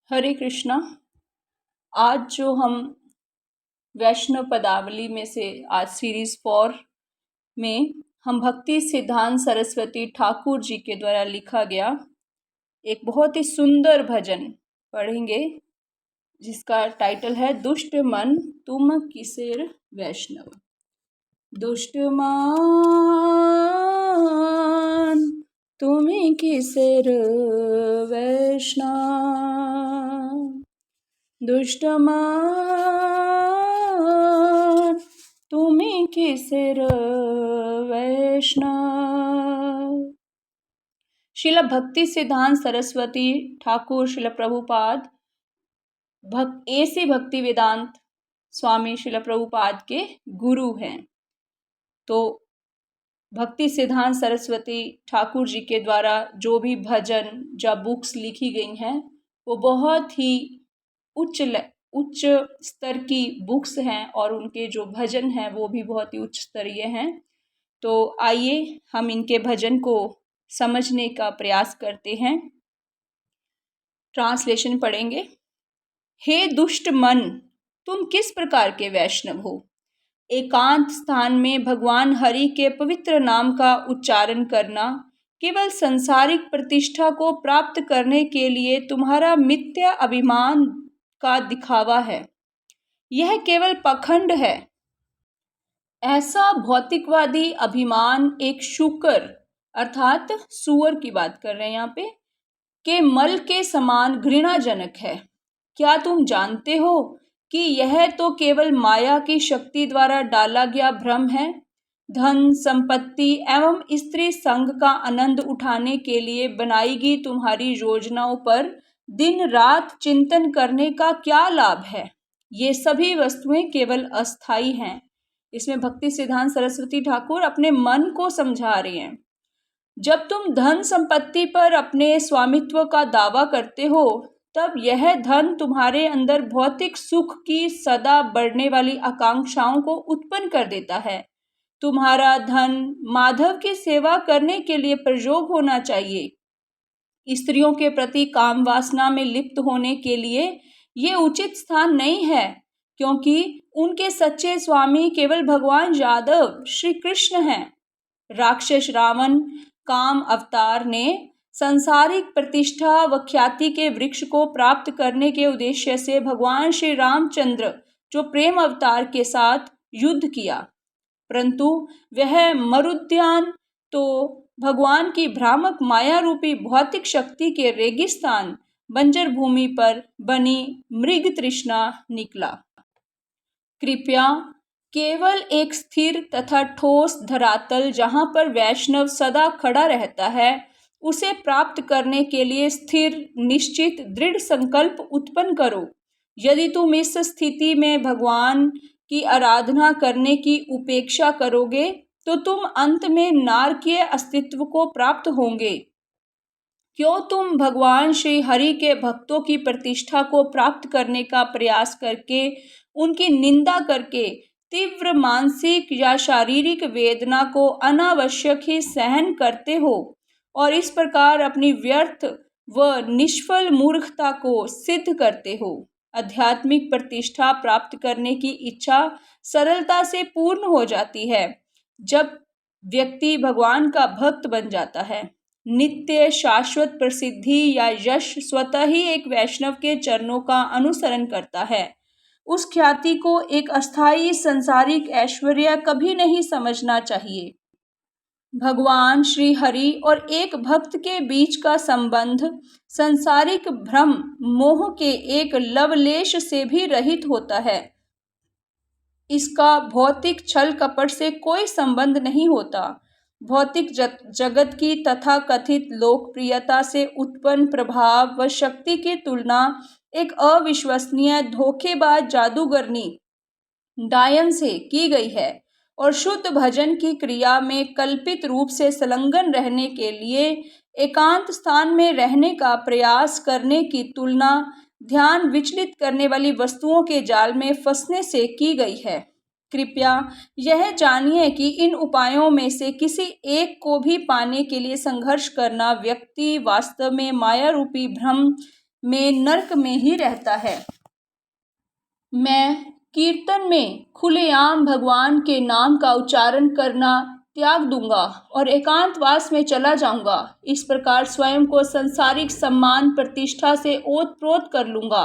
हरे कृष्णा। आज जो हम वैष्णव पदावली में से आज सीरीज 4 में हम भक्ति सिद्धांत सरस्वती ठाकुर जी के द्वारा लिखा गया एक बहुत ही सुंदर भजन पढ़ेंगे, जिसका टाइटल है दुष्ट मन तुम किसेर वैष्णव। दुष्ट मन तुम्हें किसेर वैष्णव, दुष्ट मन तुम्हें किसेर वैष्णव। शिला भक्ति सिद्धांत सरस्वती ठाकुर शिला प्रभुपाद ऐसे भक्ति वेदांत स्वामी शिला प्रभुपाद के गुरु हैं। तो भक्ति सिद्धांत सरस्वती ठाकुर जी के द्वारा जो भी भजन या बुक्स लिखी गई हैं वो बहुत ही उच्च स्तर की बुक्स हैं और उनके जो भजन हैं वो भी बहुत ही उच्च स्तरीय हैं। तो आइए हम इनके भजन को समझने का प्रयास करते हैं। ट्रांसलेशन पढ़ेंगे। हे दुष्ट मन, तुम किस प्रकार के वैष्णव हो? एकांत स्थान में भगवान हरि के पवित्र नाम का उच्चारण करना केवल सांसारिक प्रतिष्ठा को प्राप्त करने के लिए तुम्हारा मिथ्या अभिमान का दिखावा है। यह केवल पखंड है। ऐसा भौतिकवादी अभिमान एक शूकर अर्थात सुअर की बात कर रहे हैं यहाँ पे के मल के समान घृणाजनक है। क्या तुम जानते हो कि यह तो केवल माया की शक्ति द्वारा डाला गया भ्रम है? धन संपत्ति एवं स्त्री संग का आनंद उठाने के लिए बनाई गई तुम्हारी योजनाओं पर दिन रात चिंतन करने का क्या लाभ है? ये सभी वस्तुएं केवल अस्थाई हैं। इसमें भक्ति सिद्धांत सरस्वती ठाकुर अपने मन को समझा रहे हैं। जब तुम धन संपत्ति पर अपने स्वामित्व का दावा करते हो तब यह धन तुम्हारे अंदर भौतिक सुख की सदा बढ़ने वाली आकांक्षाओं को उत्पन्न कर देता है। तुम्हारा धन माधव की सेवा करने के लिए प्रयोग होना चाहिए। स्त्रियों के प्रति काम वासना में लिप्त होने के लिए ये उचित स्थान नहीं है, क्योंकि उनके सच्चे स्वामी केवल भगवान यादव श्री कृष्ण हैं। राक्षस रावण काम अवतार ने सांसारिक प्रतिष्ठा व ख्याति के वृक्ष को प्राप्त करने के उद्देश्य से भगवान श्री रामचंद्र जो प्रेम अवतार के साथ युद्ध किया, परंतु वह मरुद्यान तो भगवान की भ्रामक माया रूपी भौतिक शक्ति के रेगिस्तान बंजर भूमि पर बनी मृग तृष्णा निकला। कृपया केवल एक स्थिर तथा ठोस धरातल जहाँ पर वैष्णव सदा खड़ा रहता है उसे प्राप्त करने के लिए स्थिर निश्चित दृढ़ संकल्प उत्पन्न करो। यदि तुम इस स्थिति में भगवान की आराधना करने की उपेक्षा करोगे तो तुम अंत में नारकीय अस्तित्व को प्राप्त होंगे। क्यों तुम भगवान श्री हरि के भक्तों की प्रतिष्ठा को प्राप्त करने का प्रयास करके उनकी निंदा करके तीव्र मानसिक या शारीरिक वेदना को अनावश्यक ही सहन करते हो और इस प्रकार अपनी व्यर्थ व निष्फल मूर्खता को सिद्ध करते हो? आध्यात्मिक प्रतिष्ठा प्राप्त करने की इच्छा सरलता से पूर्ण हो जाती है जब व्यक्ति भगवान का भक्त बन जाता है। नित्य शाश्वत प्रसिद्धि या यश स्वतः ही एक वैष्णव के चरणों का अनुसरण करता है। उस ख्याति को एक अस्थायी संसारिक ऐश्वर्य कभी नहीं समझना चाहिए। भगवान श्री हरि और एक भक्त के बीच का संबंध संसारिक भ्रम मोह के एक लवलेश से भी रहित होता है। इसका भौतिक छल कपट से कोई संबंध नहीं होता। भौतिक जगत की तथा कथित लोकप्रियता से उत्पन्न प्रभाव व शक्ति की तुलना एक अविश्वसनीय धोखेबाज जादूगरनी डायन से की गई है और शुद्ध भजन की क्रिया में कल्पित रूप से संलग्न रहने के लिए एकांत स्थान में रहने का प्रयास करने की तुलना ध्यान विचलित करने वाली वस्तुओं के जाल में फंसने से की गई है। कृपया यह जानिए कि इन उपायों में से किसी एक को भी पाने के लिए संघर्ष करना व्यक्ति वास्तव में माया रूपी भ्रम में नरक में ही रहता है। मैं कीर्तन में खुलेआम भगवान के नाम का उच्चारण करना त्याग दूंगा और एकांतवास में चला जाऊंगा। इस प्रकार स्वयं को संसारिक सम्मान प्रतिष्ठा से ओतप्रोत कर लूंगा।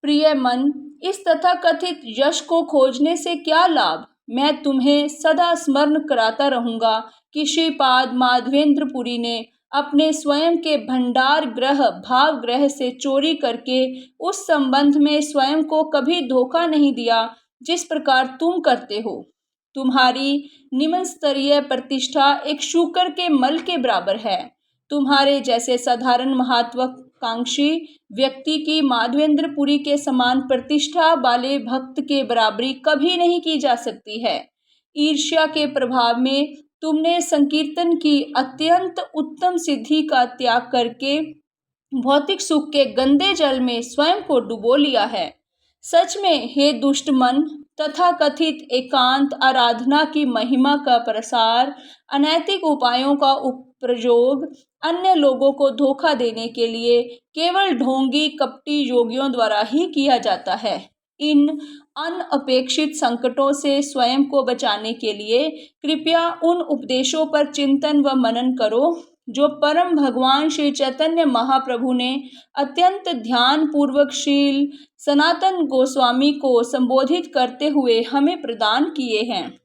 प्रिय मन, इस तथाकथित यश को खोजने से क्या लाभ? मैं तुम्हें सदा स्मरण कराता रहूंगा कि श्रीपाद माधवेंद्रपुरी ने अपने स्वयं के भंडार ग्रह भाव ग्रह से चोरी करके उस संबंध में स्वयं को कभी धोखा नहीं दिया जिस प्रकार तुम करते हो। तुम्हारी निम्न स्तरीय प्रतिष्ठा एक शूकर के मल के बराबर है। तुम्हारे जैसे साधारण महत्वाकांक्षी व्यक्ति की माधवेंद्रपुरी के समान प्रतिष्ठा वाले भक्त के बराबरी कभी नहीं की जा सकती है। ईर्ष्या के प्रभाव में तुमने संकीर्तन की अत्यंत उत्तम सिद्धि का त्याग करके भौतिक सुख के गंदे जल में स्वयं को डुबो लिया है। सच में हे दुष्ट मन, तथाकथित एकांत आराधना की महिमा का प्रसार, अनैतिक उपायों का प्रयोग अन्य लोगों को धोखा देने के लिए केवल ढोंगी कपटी योगियों द्वारा ही किया जाता है। इन अनअपेक्षित संकटों से स्वयं को बचाने के लिए कृपया उन उपदेशों पर चिंतन व मनन करो जो परम भगवान श्री चैतन्य महाप्रभु ने अत्यंत ध्यान पूर्वक शील सनातन गोस्वामी को संबोधित करते हुए हमें प्रदान किए हैं।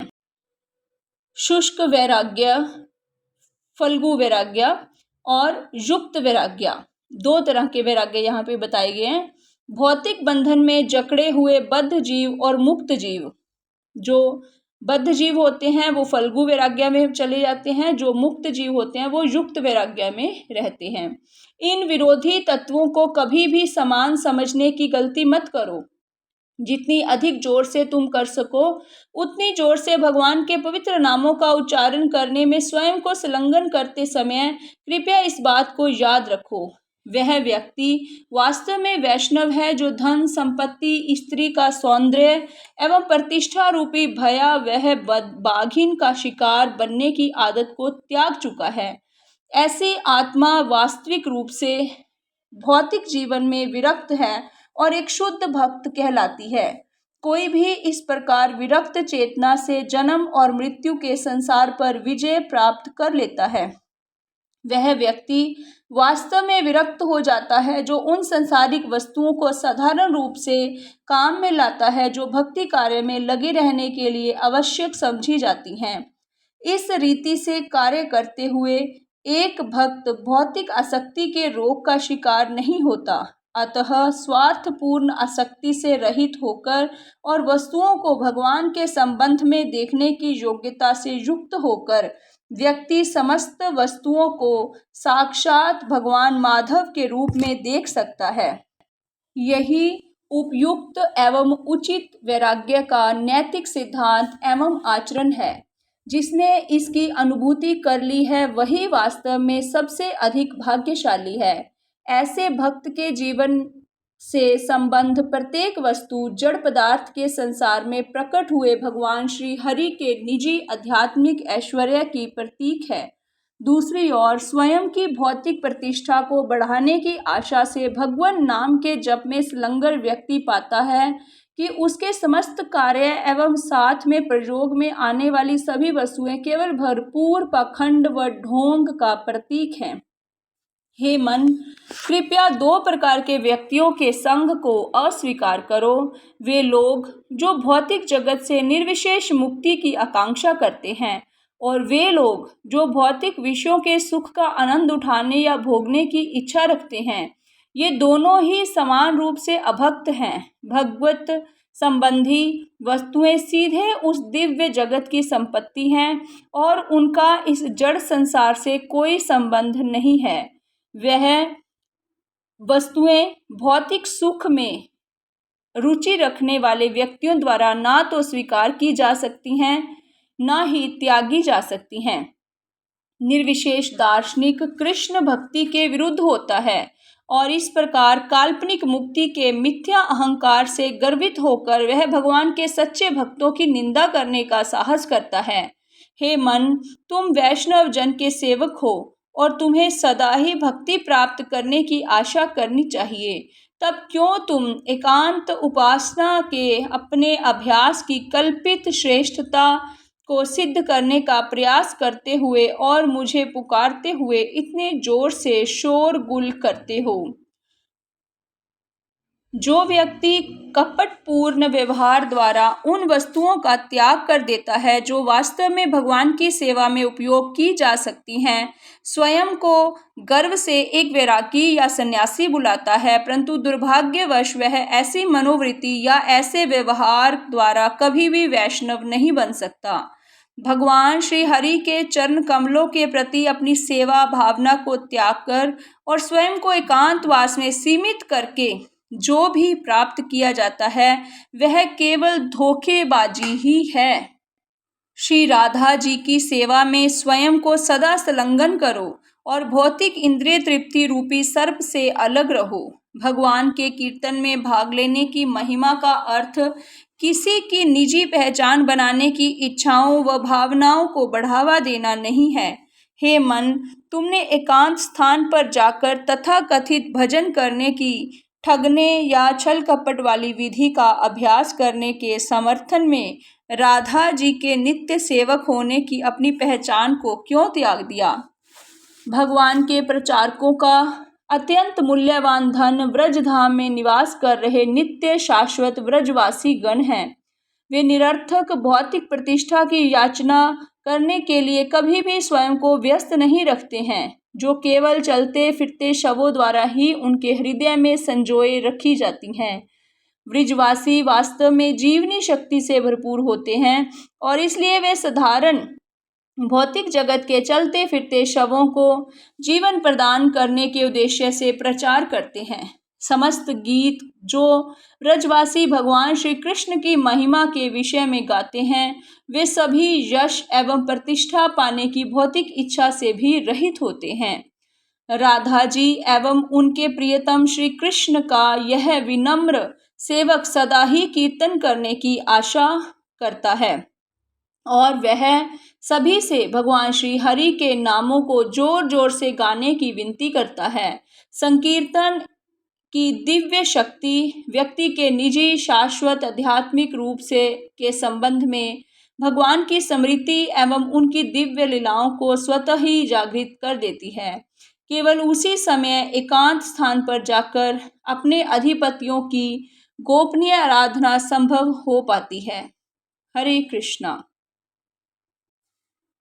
शुष्क वैराग्य, फल्गु वैराग्य और युक्त वैराग्य, दो तरह के वैराग्य यहाँ पे बताए गए हैं। भौतिक बंधन में जकड़े हुए बद्ध जीव और मुक्त जीव, जो बद्ध जीव होते हैं वो फल्गु वैराग्य में चले जाते हैं, जो मुक्त जीव होते हैं वो युक्त वैराग्य में रहते हैं। इन विरोधी तत्वों को कभी भी समान समझने की गलती मत करो। जितनी अधिक जोर से तुम कर सको उतनी जोर से भगवान के पवित्र नामों का उच्चारण करने में स्वयं को संलग्न करते समय कृपया इस बात को याद रखो, वह व्यक्ति वास्तव में वैष्णव है जो धन संपत्ति, स्त्री का सौंदर्य एवं प्रतिष्ठा रूपी भयावह बाघिन का शिकार बनने की आदत को त्याग चुका है। ऐसी आत्मा वास्तविक रूप से भौतिक जीवन में विरक्त है और एक शुद्ध भक्त कहलाती है। कोई भी इस प्रकार विरक्त चेतना से जन्म और मृत्यु के संसार पर विजय प्राप्त कर लेता है। वह व्यक्ति वास्तव में विरक्त हो जाता है जो उन संसारिक वस्तुओं को साधारण रूप से काम में लाता है जो भक्ति कार्य में लगे रहने के लिए आवश्यक समझी जाती हैं। इस रीति से कार्य करते हुए एक भक्त भौतिक आसक्ति के रोग का शिकार नहीं होता। अतः स्वार्थपूर्ण आसक्ति से रहित होकर और वस्तुओं को भगवान के संबंध में देखने की योग्यता से युक्त होकर व्यक्ति समस्त वस्तुओं को साक्षात भगवान माधव के रूप में देख सकता है। यही उपयुक्त एवं उचित वैराग्य का नैतिक सिद्धांत एवं आचरण है। जिसने इसकी अनुभूति कर ली है वही वास्तव में सबसे अधिक भाग्यशाली है। ऐसे भक्त के जीवन से संबंध प्रत्येक वस्तु जड़ पदार्थ के संसार में प्रकट हुए भगवान श्री हरि के निजी आध्यात्मिक ऐश्वर्य की प्रतीक है। दूसरी ओर स्वयं की भौतिक प्रतिष्ठा को बढ़ाने की आशा से भगवान नाम के जप में संलग्न व्यक्ति पाता है कि उसके समस्त कार्य एवं साथ में प्रयोग में आने वाली सभी वस्तुएं केवल भरपूर पाखंड व ढोंग का प्रतीक हैं। हे मन, कृपया दो प्रकार के व्यक्तियों के संग को अस्वीकार करो। वे लोग जो भौतिक जगत से निर्विशेष मुक्ति की आकांक्षा करते हैं और वे लोग जो भौतिक विषयों के सुख का आनंद उठाने या भोगने की इच्छा रखते हैं। ये दोनों ही समान रूप से अभक्त हैं। भगवत संबंधी वस्तुएं सीधे उस दिव्य जगत की संपत्ति हैं और उनका इस जड़ संसार से कोई संबंध नहीं है। वह वस्तुएं भौतिक सुख में रुचि रखने वाले व्यक्तियों द्वारा ना तो स्वीकार की जा सकती हैं ना ही त्यागी जा सकती हैं। निर्विशेष दार्शनिक कृष्ण भक्ति के विरुद्ध होता है और इस प्रकार काल्पनिक मुक्ति के मिथ्या अहंकार से गर्वित होकर वह भगवान के सच्चे भक्तों की निंदा करने का साहस करता है। हे मन, तुम वैष्णव जन के सेवक हो और तुम्हें सदा ही भक्ति प्राप्त करने की आशा करनी चाहिए, तब क्यों तुम एकांत उपासना के अपने अभ्यास की कल्पित श्रेष्ठता को सिद्ध करने का प्रयास करते हुए और मुझे पुकारते हुए इतने जोर से शोरगुल करते हो? जो व्यक्ति कपटपूर्ण व्यवहार द्वारा उन वस्तुओं का त्याग कर देता है जो वास्तव में भगवान की सेवा में उपयोग की जा सकती हैं, स्वयं को गर्व से एक वैरागी या सन्यासी बुलाता है, परंतु दुर्भाग्यवश वह ऐसी मनोवृत्ति या ऐसे व्यवहार द्वारा कभी भी वैष्णव नहीं बन सकता। भगवान श्री हरि के चरण कमलों के प्रति अपनी सेवा भावना को त्याग कर और स्वयं को एकांतवास में सीमित करके जो भी प्राप्त किया जाता है वह केवल धोखेबाजी ही है। श्री राधा जी की सेवा में स्वयं को सदा संलग्न करो और भौतिक इंद्रिय तृप्ति रूपी सर्प से अलग रहो। भगवान के कीर्तन में भाग लेने की महिमा का अर्थ किसी की निजी पहचान बनाने की इच्छाओं व भावनाओं को बढ़ावा देना नहीं है। हे मन, तुमने एकांत स्थान पर जाकर तथाकथित भजन करने की, ठगने या छल कपट वाली विधि का अभ्यास करने के समर्थन में राधा जी के नित्य सेवक होने की अपनी पहचान को क्यों त्याग दिया? भगवान के प्रचारकों का अत्यंत मूल्यवान धन व्रजधाम में निवास कर रहे नित्य शाश्वत व्रजवासी गण हैं। वे निरर्थक भौतिक प्रतिष्ठा की याचना करने के लिए कभी भी स्वयं को व्यस्त नहीं रखते हैं, जो केवल चलते फिरते शवों द्वारा ही उनके हृदय में संजोए रखी जाती हैं। व्रजवासी वास्तव में जीवनी शक्ति से भरपूर होते हैं और इसलिए वे साधारण भौतिक जगत के चलते फिरते शवों को जीवन प्रदान करने के उद्देश्य से प्रचार करते हैं। समस्त गीत जो व्रजवासी भगवान श्री कृष्ण की महिमा के विषय में गाते हैं, वे सभी यश एवं प्रतिष्ठा पाने की भौतिक इच्छा से भी रहित होते हैं। राधा जी एवं उनके प्रियतम श्री कृष्ण का यह विनम्र सेवक सदा ही कीर्तन करने की आशा करता है और वह सभी से भगवान श्री हरि के नामों को जोर जोर से गाने की विनती करता है। संकीर्तन की दिव्य शक्ति व्यक्ति के निजी शाश्वत आध्यात्मिक रूप से के संबंध में भगवान की स्मृति एवं उनकी दिव्य लीलाओं को स्वतः ही जागृत कर देती है। केवल उसी समय एकांत स्थान पर जाकर अपने अधिपतियों की गोपनीय आराधना संभव हो पाती है। हरे कृष्णा।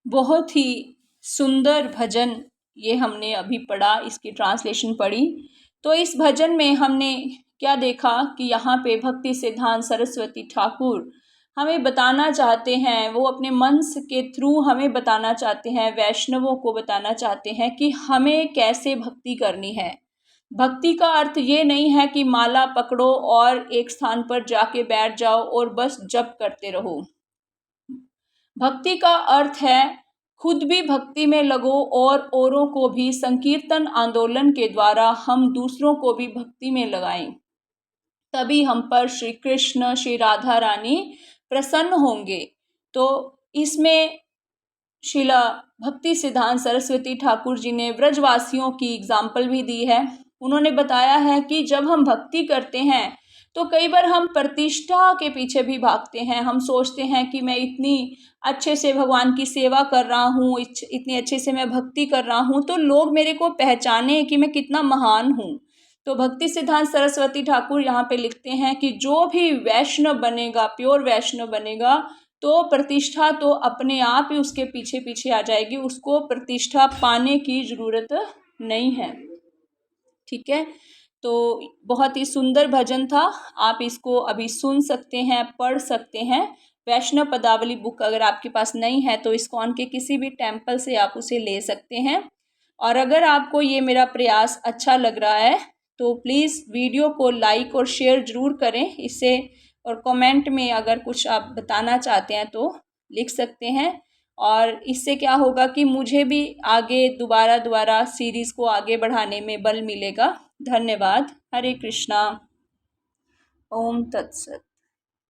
बहुत ही सुंदर भजन ये हमने अभी पढ़ा, इसकी ट्रांसलेशन पढ़ी। तो इस भजन में हमने क्या देखा कि यहाँ पे भक्ति सिद्धांत सरस्वती ठाकुर हमें बताना चाहते हैं, वो अपने मंत्र के थ्रू हमें बताना चाहते हैं, वैष्णवों को बताना चाहते हैं कि हमें कैसे भक्ति करनी है। भक्ति का अर्थ ये नहीं है कि माला पकड़ो और एक स्थान पर जाके बैठ जाओ और बस जप करते रहो। भक्ति का अर्थ है खुद भी भक्ति में लगो और औरों को भी संकीर्तन आंदोलन के द्वारा हम दूसरों को भी भक्ति में लगाएं, तभी हम पर श्री कृष्ण श्री राधा रानी प्रसन्न होंगे। तो इसमें शिला भक्ति सिद्धांत सरस्वती ठाकुर जी ने व्रजवासियों की एग्जाम्पल भी दी है। उन्होंने बताया है कि जब हम भक्ति करते हैं तो कई बार हम प्रतिष्ठा के पीछे भी भागते हैं। हम सोचते हैं कि मैं इतनी अच्छे से भगवान की सेवा कर रहा हूँ, इतने अच्छे से मैं भक्ति कर रहा हूँ तो लोग मेरे को पहचाने कि मैं कितना महान हूँ। तो भक्ति सिद्धांत सरस्वती ठाकुर यहाँ पे लिखते हैं कि जो भी वैष्णव बनेगा, प्योर वैष्णव बनेगा, तो प्रतिष्ठा तो अपने आप ही उसके पीछे पीछे आ जाएगी, उसको प्रतिष्ठा पाने की ज़रूरत नहीं है। ठीक है, तो बहुत ही सुंदर भजन था। आप इसको अभी सुन सकते हैं, पढ़ सकते हैं। वैष्णव पदावली बुक अगर आपके पास नहीं है तो इस्कॉन के किसी भी टेम्पल से आप उसे ले सकते हैं। और अगर आपको ये मेरा प्रयास अच्छा लग रहा है तो प्लीज़ वीडियो को लाइक और शेयर ज़रूर करें इसे, और कमेंट में अगर कुछ आप बताना चाहते हैं तो लिख सकते हैं। और इससे क्या होगा कि मुझे भी आगे दोबारा सीरीज़ को आगे बढ़ाने में बल मिलेगा। धन्यवाद। हरे कृष्णा। ओम तत्सत।